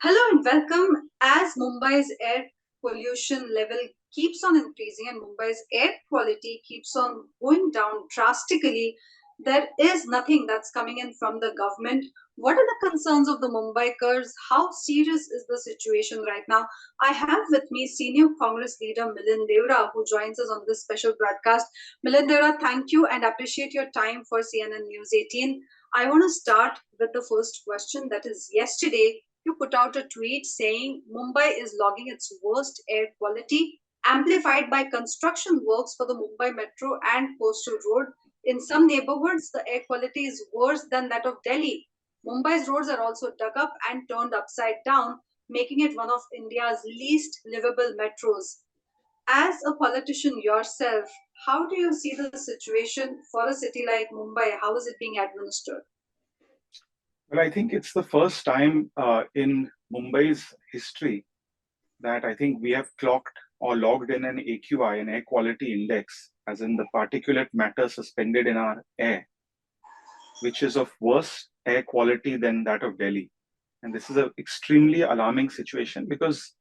Hello and welcome. As Mumbai's air pollution level keeps on increasing and Mumbai's air quality keeps on going down drastically, there is nothing that's coming in from the government. What are the concerns of the Mumbaikars? How serious is the situation right now? I have with me senior Congress leader Milind Deora, who joins us on this special broadcast. Milind Deora, thank you and appreciate your time for CNN News 18. I want to start with the first question, that is, yesterday you put out a tweet saying Mumbai is logging its worst air quality, amplified by construction works for the Mumbai Metro and Coastal Road. In some neighborhoods, the air quality is worse than that of Delhi. Mumbai's roads are also dug up and turned upside down, making it one of India's least livable metros. As a politician yourself, how do you see the situation for a city like Mumbai? How is it being administered? Well, I think it's the first time in Mumbai's history that I think we have clocked or logged in an AQI, an air quality index, as in the particulate matter suspended in our air, which is of worse air quality than that of Delhi. And this is an extremely alarming situation because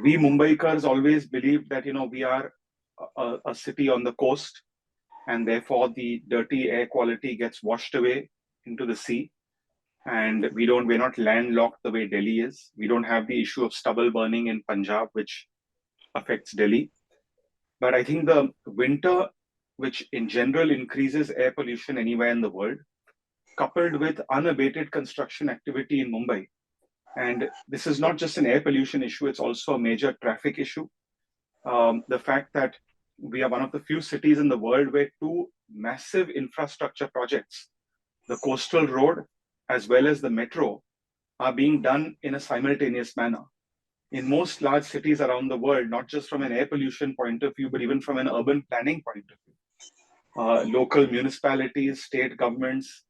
we Mumbaikars always believed that, we are a city on the coast and therefore the dirty air quality gets washed away into the sea. And we're not landlocked the way Delhi is. We don't have the issue of stubble burning in Punjab, which affects Delhi. But I think the winter, which in general increases air pollution anywhere in the world, coupled with unabated construction activity in Mumbai. And this is not just an air pollution issue, it's also a major traffic issue. The fact that we are one of the few cities in the world where two massive infrastructure projects, the coastal road as well as the metro, are being done in a simultaneous manner. In most large cities around the world, not just from an air pollution point of view, but even from an urban planning point of view, local municipalities, state governments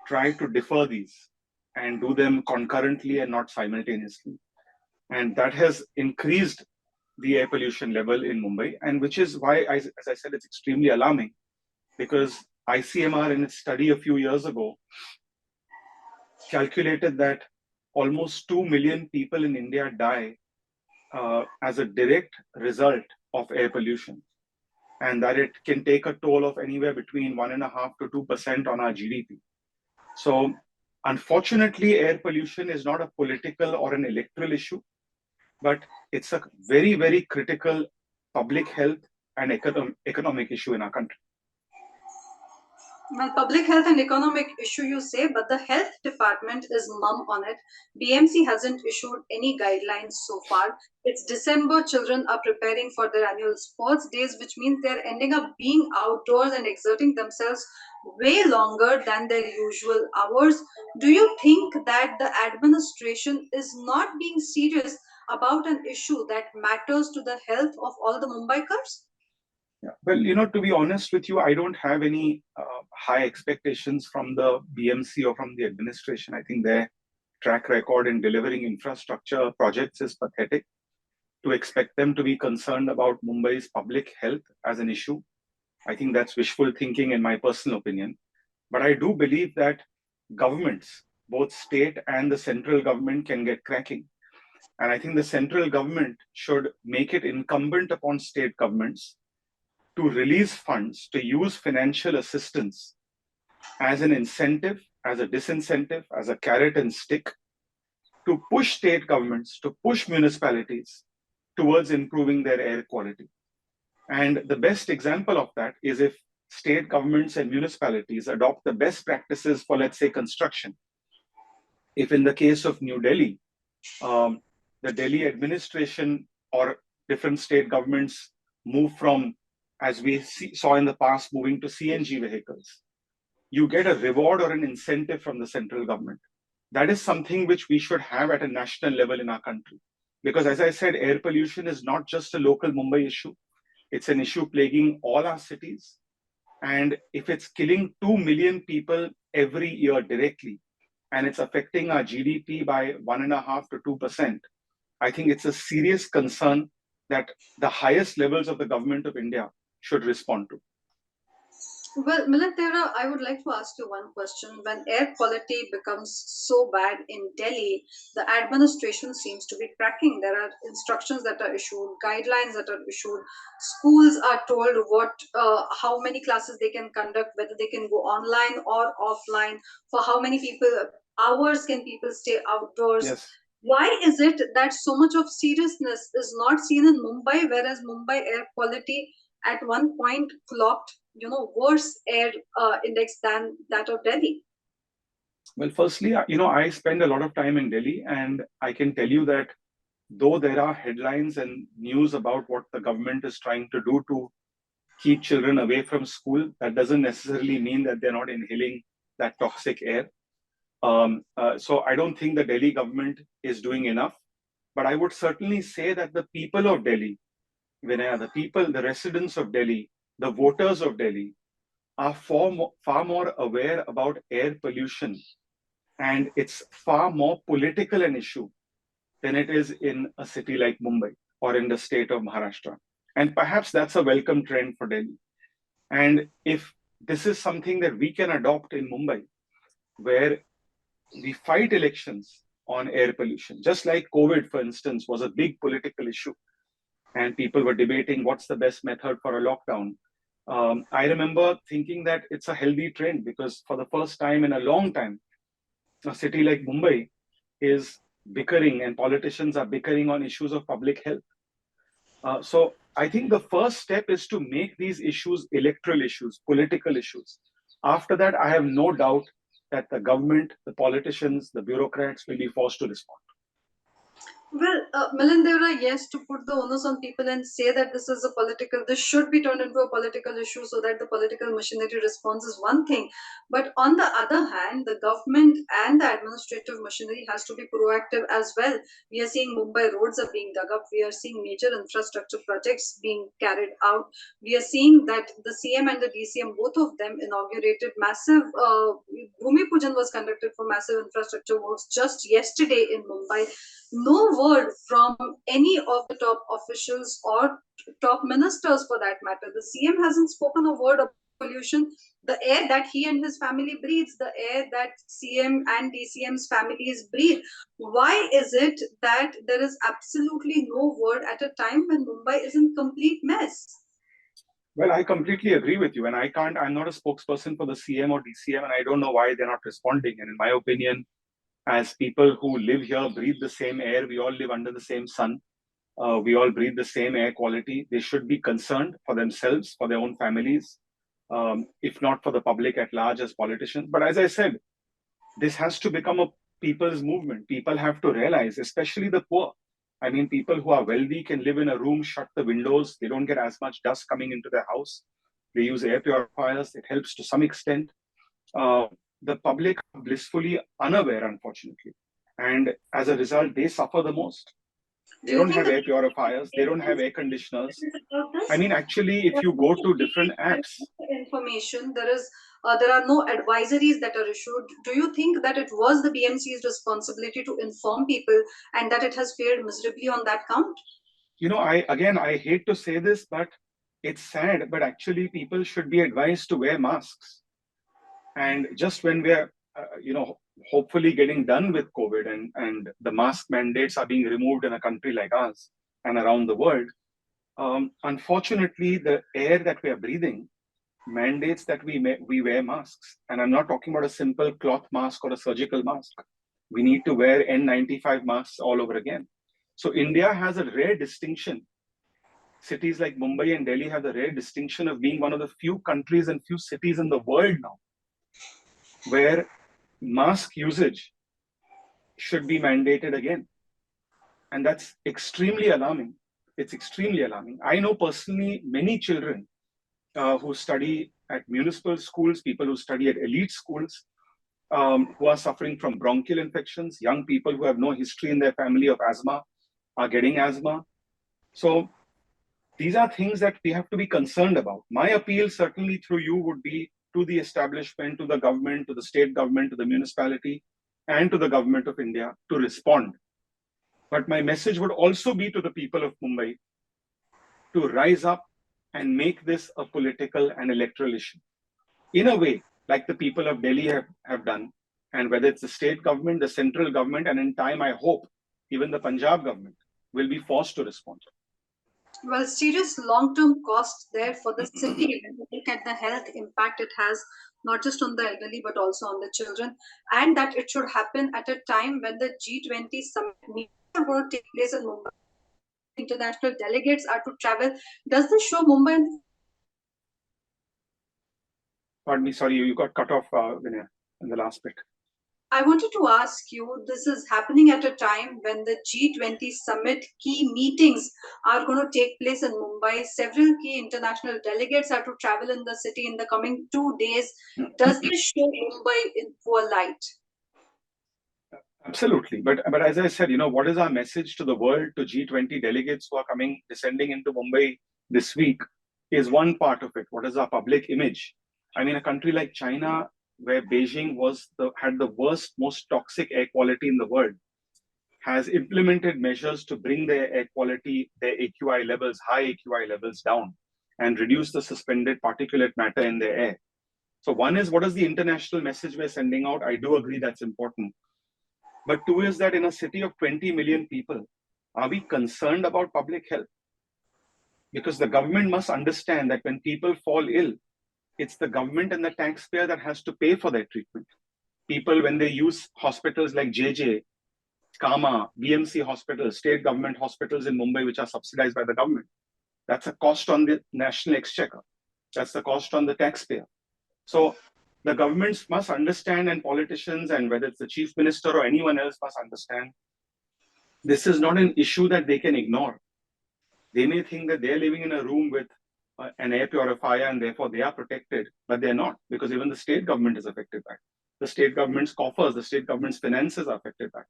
try to defer these and do them concurrently and not simultaneously. And that has increased the air pollution level in Mumbai, and which is why, as I said, it's extremely alarming, because ICMR in its study a few years ago calculated that almost 2 million people in India die as a direct result of air pollution, and that it can take a toll of anywhere between 1.5% to 2% on our GDP. So, unfortunately, air pollution is not a political or an electoral issue, but it's a very, very critical public health and economic issue in our country. Well, public health and economic issue, you say, but the health department is mum on it. BMC hasn't issued any guidelines so far. It's December, children are preparing for their annual sports days, which means they're ending up being outdoors and exerting themselves way longer than their usual hours. Do you think that the administration is not being serious about an issue that matters to the health of all the Mumbaikars? Yeah. Well, to be honest with you, I don't have any high expectations from the BMC or from the administration. I think their track record in delivering infrastructure projects is pathetic. To expect them to be concerned about Mumbai's public health as an issue, I think that's wishful thinking in my personal opinion. But I do believe that governments, both state and the central government, can get cracking. And I think the central government should make it incumbent upon state governments to release funds, to use financial assistance as an incentive, as a disincentive, as a carrot and stick, to push state governments, to push municipalities towards improving their air quality. And the best example of that is if state governments and municipalities adopt the best practices for, let's say, construction. If in the case of New Delhi, the Delhi administration or different state governments move from, as we saw in the past, moving to CNG vehicles, you get a reward or an incentive from the central government. That is something which we should have at a national level in our country. Because as I said, air pollution is not just a local Mumbai issue. It's an issue plaguing all our cities. And if it's killing 2 million people every year directly, and it's affecting our GDP by 1.5% to 2%, I think it's a serious concern that the highest levels of the government of India should respond to. Well, Milind Deora, I would like to ask you one question. When air quality becomes so bad in Delhi, the administration seems to be tracking. There are instructions that are issued, guidelines that are issued. Schools are told how many classes they can conduct, whether they can go online or offline, for how many people, hours can people stay outdoors. Yes. Why is it that so much of seriousness is not seen in Mumbai, whereas Mumbai air quality at one point clocked worse air index than that of Delhi? Well, firstly, I spend a lot of time in Delhi, and I can tell you that though there are headlines and news about what the government is trying to do to keep children away from school, that doesn't necessarily mean that they're not inhaling that toxic air. So I don't think the Delhi government is doing enough. But I would certainly say that the people of Delhi, Vinaya, the residents of Delhi, the voters of Delhi are far more aware about air pollution, and it's far more political an issue than it is in a city like Mumbai or in the state of Maharashtra. And perhaps that's a welcome trend for Delhi. And if this is something that we can adopt in Mumbai, where we fight elections on air pollution, just like COVID, for instance, was a big political issue, and people were debating what's the best method for a lockdown. I remember thinking that it's a healthy trend because for the first time in a long time, a city like Mumbai is bickering and politicians are bickering on issues of public health. So I think the first step is to make these issues electoral issues, political issues. After that, I have no doubt that the government, the politicians, the bureaucrats will be forced to respond. Well, Milind Deora, yes, to put the onus on people and say that this should be turned into a political issue so that the political machinery responds is one thing. But on the other hand, the government and the administrative machinery has to be proactive as well. We are seeing Mumbai roads are being dug up. We are seeing major infrastructure projects being carried out. We are seeing that the CM and the DCM, both of them inaugurated massive, Bhumi Pujan was conducted for massive infrastructure works just yesterday in Mumbai. No word from any of the top officials or top ministers for that matter. The CM hasn't spoken a word of pollution. The air that he and his family breathes, the air that CM and DCM's families breathe. Why is it that there is absolutely no word at a time when Mumbai is in complete mess? Well, I completely agree with you, and I'm not a spokesperson for the CM or DCM, and I don't know why they're not responding. And in my opinion, as people who live here, breathe the same air, we all live under the same sun, we all breathe the same air quality. They should be concerned for themselves, for their own families, if not for the public at large as politicians. But as I said, this has to become a people's movement. People have to realize, especially the poor. I mean, people who are wealthy can live in a room, shut the windows. They don't get as much dust coming into their house. They use air purifiers. It helps to some extent. Uh, the public are blissfully unaware, unfortunately. And as a result, they suffer the most. Do They you don't think have that air purifiers. They don't have air conditioners. about I this? mean, actually, if you go to different apps, Information, there are no advisories that are issued. Do you think that it was the BMC's responsibility to inform people and that it has failed miserably on that count? I hate to say this, but it's sad, but actually people should be advised to wear masks. And just when we're, hopefully getting done with COVID, and the mask mandates are being removed in a country like ours and around the world, unfortunately, the air that we are breathing mandates that we wear masks. And I'm not talking about a simple cloth mask or a surgical mask. We need to wear N95 masks all over again. So India has a rare distinction. Cities like Mumbai and Delhi have the rare distinction of being one of the few countries and few cities in the world now where mask usage should be mandated again. And that's extremely alarming. It's extremely alarming. I know personally many children who study at municipal schools, people who study at elite schools, who are suffering from bronchial infections, young people who have no history in their family of asthma are getting asthma. So these are things that we have to be concerned about. My appeal, certainly through you, would be to the establishment, to the government, to the state government, to the municipality, and to the government of India to respond. But my message would also be to the people of Mumbai to rise up and make this a political and electoral issue. in a way, like the people of Delhi have done, and whether it's the state government, the central government, and in time, I hope even the Punjab government will be forced to respond. Well, serious long-term costs there for the city when you look at the health impact it has, not just on the elderly but also on the children, and that it should happen at a time when the G20 summit meetings are going to take place in Mumbai. International delegates are to travel. Does this show Mumbai? Pardon me, sorry, you got cut off, Vinay, in the last bit. I wanted to ask you, this is happening at a time when the G20 summit key meetings are going to take place in Mumbai. Several key international delegates are to travel in the city in the coming 2 days. Does this show Mumbai in poor light? Absolutely. But as I said, what is our message to the world, to G20 delegates who are descending into Mumbai this week is one part of it. What is our public image? I mean, a country like China, where Beijing had the worst, most toxic air quality in the world, has implemented measures to bring their air quality, their AQI levels, high AQI levels down and reduce the suspended particulate matter in the air. So one is, what is the international message we're sending out? I do agree that's important. But two is that in a city of 20 million people, are we concerned about public health? Because the government must understand that when people fall ill, it's the government and the taxpayer that has to pay for their treatment. People, when they use hospitals like JJ, Kama, BMC hospitals, state government hospitals in Mumbai, which are subsidized by the government, that's a cost on the national exchequer. That's the cost on the taxpayer. So the governments must understand, and politicians, and whether it's the chief minister or anyone else must understand, this is not an issue that they can ignore. They may think that they're living in a room with an air purifier and therefore they are protected, but they're not, because even the state government is affected by it. The state government's coffers, the state government's finances are affected by it.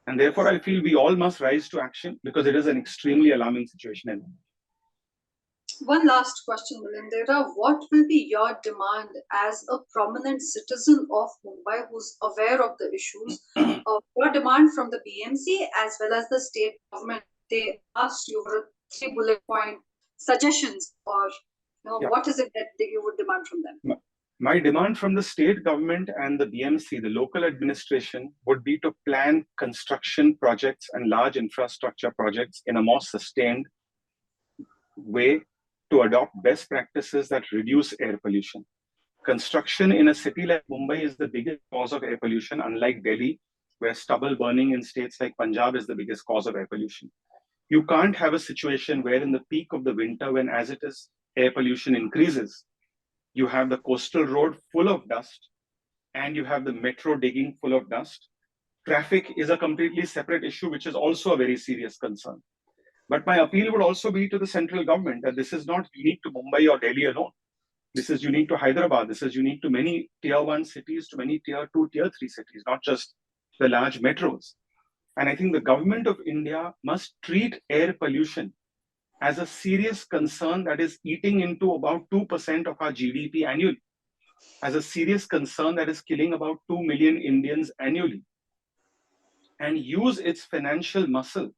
And therefore, I feel we all must rise to action because it is an extremely alarming situation in India. One last question, Milind Deora. What will be your demand as a prominent citizen of Mumbai who's aware of the issues? Your demand from the BMC as well as the state government? They asked you for 3 bullet point suggestions, or what is it that you would demand from them? My demand from the state government and the BMC, the local administration, would be to plan construction projects and large infrastructure projects in a more sustained way to adopt best practices that reduce air pollution. Construction in a city like Mumbai is the biggest cause of air pollution, unlike Delhi, where stubble burning in states like Punjab is the biggest cause of air pollution. You can't have a situation where in the peak of the winter, when as it is, air pollution increases, you have the coastal road full of dust and you have the metro digging full of dust. Traffic is a completely separate issue, which is also a very serious concern. But my appeal would also be to the central government that this is not unique to Mumbai or Delhi alone. This is unique to Hyderabad. This is unique to many tier 1 cities, to many tier 2, tier 3 cities, not just the large metros. And I think the government of India must treat air pollution as a serious concern that is eating into about 2% of our GDP annually, as a serious concern that is killing about 2 million Indians annually, and use its financial muscle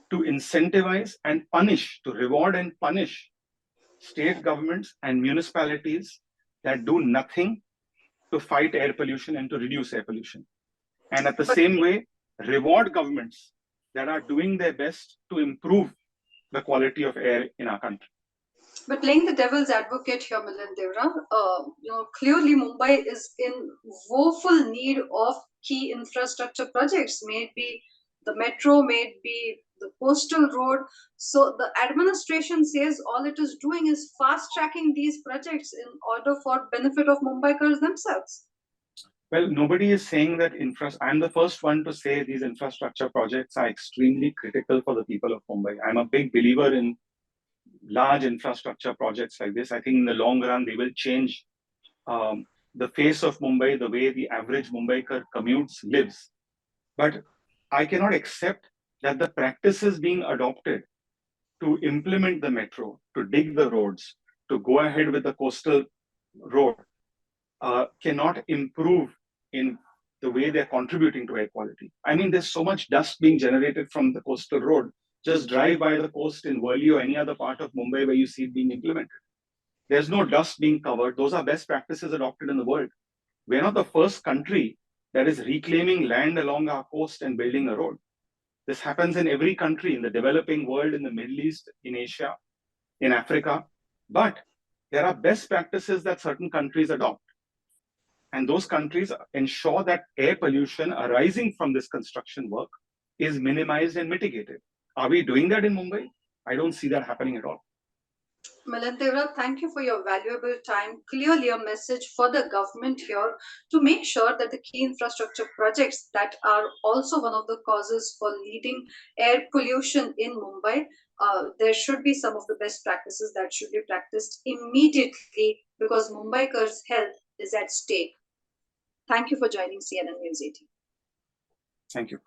to incentivize and punish, to reward and punish state governments and municipalities that do nothing to fight air pollution and to reduce air pollution. And at the same way, reward governments that are doing their best to improve the quality of air in our country. But playing the devil's advocate here, Milind Deora, clearly Mumbai is in woeful need of key infrastructure projects. May it be the metro, may it be the coastal road. So the administration says all it is doing is fast tracking these projects in order for benefit of Mumbaikars themselves. Well, nobody is saying that I'm the first one to say these infrastructure projects are extremely critical for the people of Mumbai. I'm a big believer in large infrastructure projects like this. I think in the long run, they will change the face of Mumbai, the way the average Mumbaikar commutes, lives. But I cannot accept that the practices being adopted to implement the metro, to dig the roads, to go ahead with the coastal road, cannot improve in the way they're contributing to air quality. I mean, there's so much dust being generated from the coastal road. Just drive by the coast in Worli or any other part of Mumbai where you see it being implemented. There's no dust being covered. Those are best practices adopted in the world. We're not the first country that is reclaiming land along our coast and building a road. This happens in every country in the developing world, in the Middle East, in Asia, in Africa. But there are best practices that certain countries adopt. And those countries ensure that air pollution arising from this construction work is minimized and mitigated. Are we doing that in Mumbai? I don't see that happening at all. Milind Deora, thank you for your valuable time. Clearly, a message for the government here to make sure that the key infrastructure projects that are also one of the causes for leading air pollution in Mumbai, there should be some of the best practices that should be practiced immediately because Mumbaikars' health is at stake. Thank you for joining CNN News 18. Thank you.